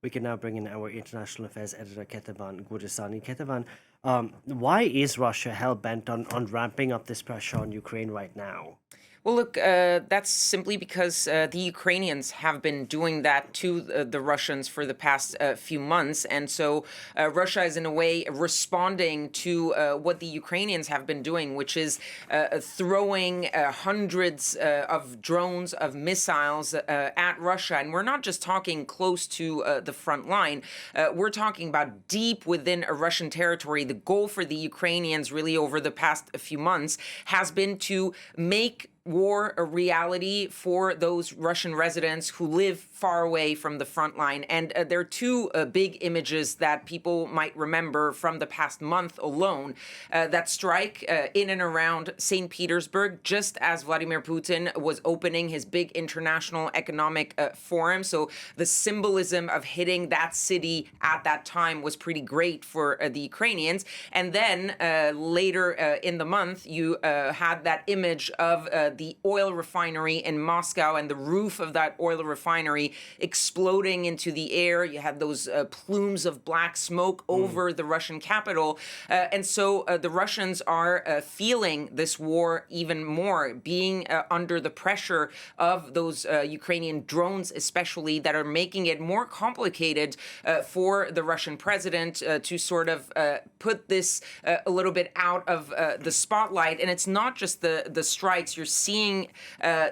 We can now bring in our international affairs editor, Kethevane Gorjestani. Kethevane, why is Russia hell-bent on ramping up this pressure on Ukraine right now? Well, look, that's simply because the Ukrainians have been doing that to the Russians for the past few months. And so Russia is, in a way, responding to what the Ukrainians have been doing, which is throwing hundreds of drones, of missiles at Russia. And we're not just talking close to the front line. We're talking about deep within a Russian territory. The goal for the Ukrainians, really, over the past few months, has been to make war a reality for those Russian residents who live far away from the front line. And there are two big images that people might remember from the past month alone. That strike in and around St. Petersburg, just as Vladimir Putin was opening his big international economic forum. So the symbolism of hitting that city at that time was pretty great for the Ukrainians. And then later in the month, you had that image of the oil refinery in Moscow and the roof of that oil refinery exploding into the air. You had those plumes of black smoke over the Russian capital. And so the Russians are feeling this war even more, being under the pressure of those Ukrainian drones, especially, that are making it more complicated for the Russian president to sort of put this a little bit out of the spotlight. And it's not just the strikes. You're seeing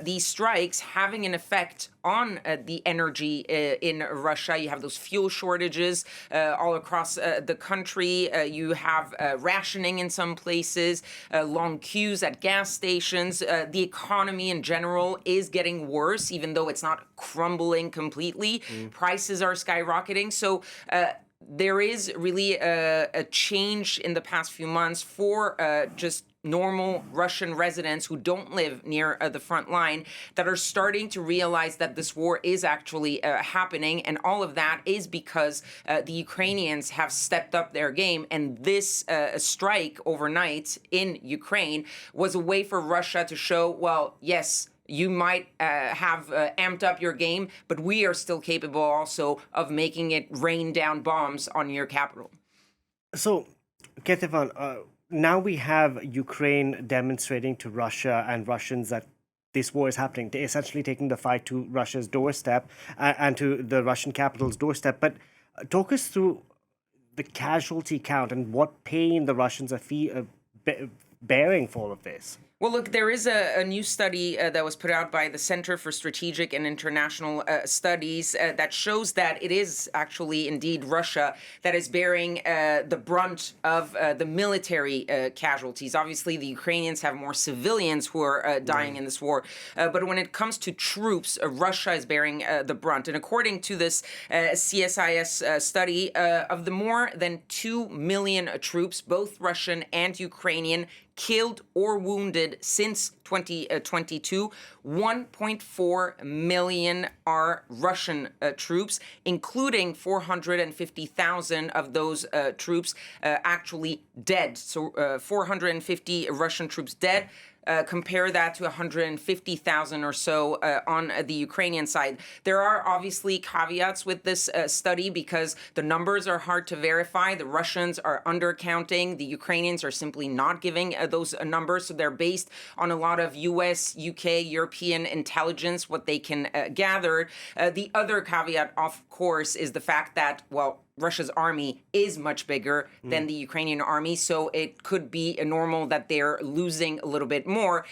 these strikes having an effect on the energy in Russia. You have those fuel shortages all across the country. You have rationing in some places, long queues at gas stations. The economy in general is getting worse, even though it's not crumbling completely. Prices are skyrocketing. So there is really a change in the past few months for just normal Russian residents who don't live near the front line, that are starting to realize that this war is actually happening. And all of that is because the Ukrainians have stepped up their game. And this strike overnight in Ukraine was a way for Russia to show, well, yes, you might have amped up your game, but we are still capable also of making it rain down bombs on your capital. So, Kethevane, now we have Ukraine demonstrating to Russia and Russians that this war is happening. They're essentially taking the fight to Russia's doorstep and to the Russian capital's doorstep. But talk us through the casualty count and what pain the Russians are bearing for all of this. Well, look, there is a new study that was put out by the Center for Strategic and International Studies that shows that it is actually indeed Russia that is bearing the brunt of the military casualties. Obviously, the Ukrainians have more civilians who are dying in this war. But when it comes to troops, Russia is bearing the brunt. And according to this CSIS study, of the more than 2 million troops, both Russian and Ukrainian, killed or wounded since 2022, 1.4 million are Russian troops, including 450,000 of those troops actually dead. So 450 Russian troops dead. Compare that to 150,000 or so on the Ukrainian side. There are obviously caveats with this study because the numbers are hard to verify. The Russians are undercounting. The Ukrainians are simply not giving those numbers. So they're based on a lot of US, UK, European intelligence, what they can gather. The other caveat, of course, is the fact that, well, Russia's army is much bigger than the Ukrainian army, so it could be normal that they're losing a little bit more,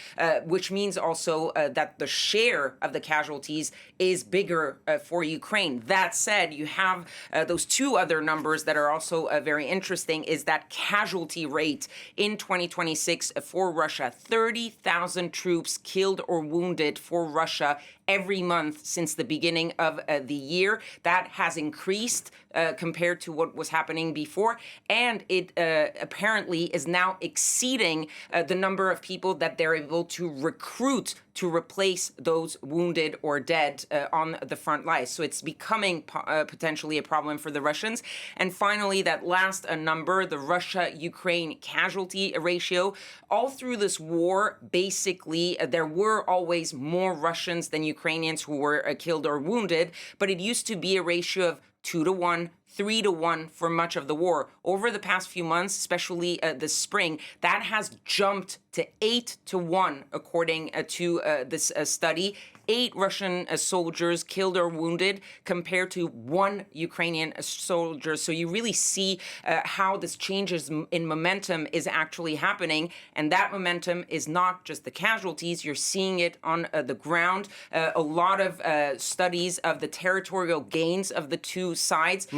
which means also that the share of the casualties is bigger for Ukraine. That said, you have those two other numbers that are also very interesting, is that casualty rate in 2026 for Russia. 30,000 troops killed or wounded for Russia every month since the beginning of the year. That has increased compared to what was happening before, and it apparently is now exceeding the number of people that they're able to recruit to replace those wounded or dead on the front lines. So it's becoming potentially a problem for the Russians. And finally, that last number, the Russia-Ukraine casualty ratio. All through this war, basically, there were always more Russians than Ukrainians who were killed or wounded, but it used to be a ratio of 2-1, 3-1 for much of the war. Over the past few months, especially this spring, that has jumped to 8-1, according to this study. 8 Russian soldiers killed or wounded compared to 1 Ukrainian soldier. So you really see how this changes in momentum is actually happening. And that momentum is not just the casualties. You're seeing it on the ground. A lot of studies of the territorial gains of the two sides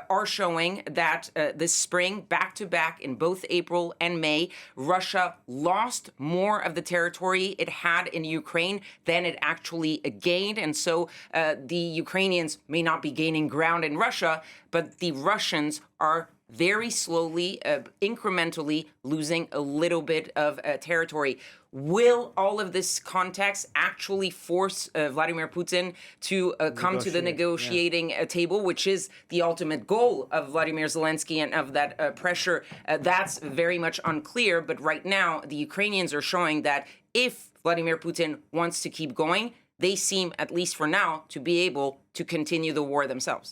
are showing that this spring, back to back in both April and May, Russia lost more of the territory it had in Ukraine than it actually gained. And so the Ukrainians may not be gaining ground in Russia, but the Russians are very slowly, incrementally losing a little bit of territory. Will all of this context actually force Vladimir Putin to come to the negotiating table, which is the ultimate goal of Vladimir Zelensky and of that pressure? That's very much unclear. But right now, the Ukrainians are showing that if Vladimir Putin wants to keep going, they seem, at least for now, to be able to continue the war themselves.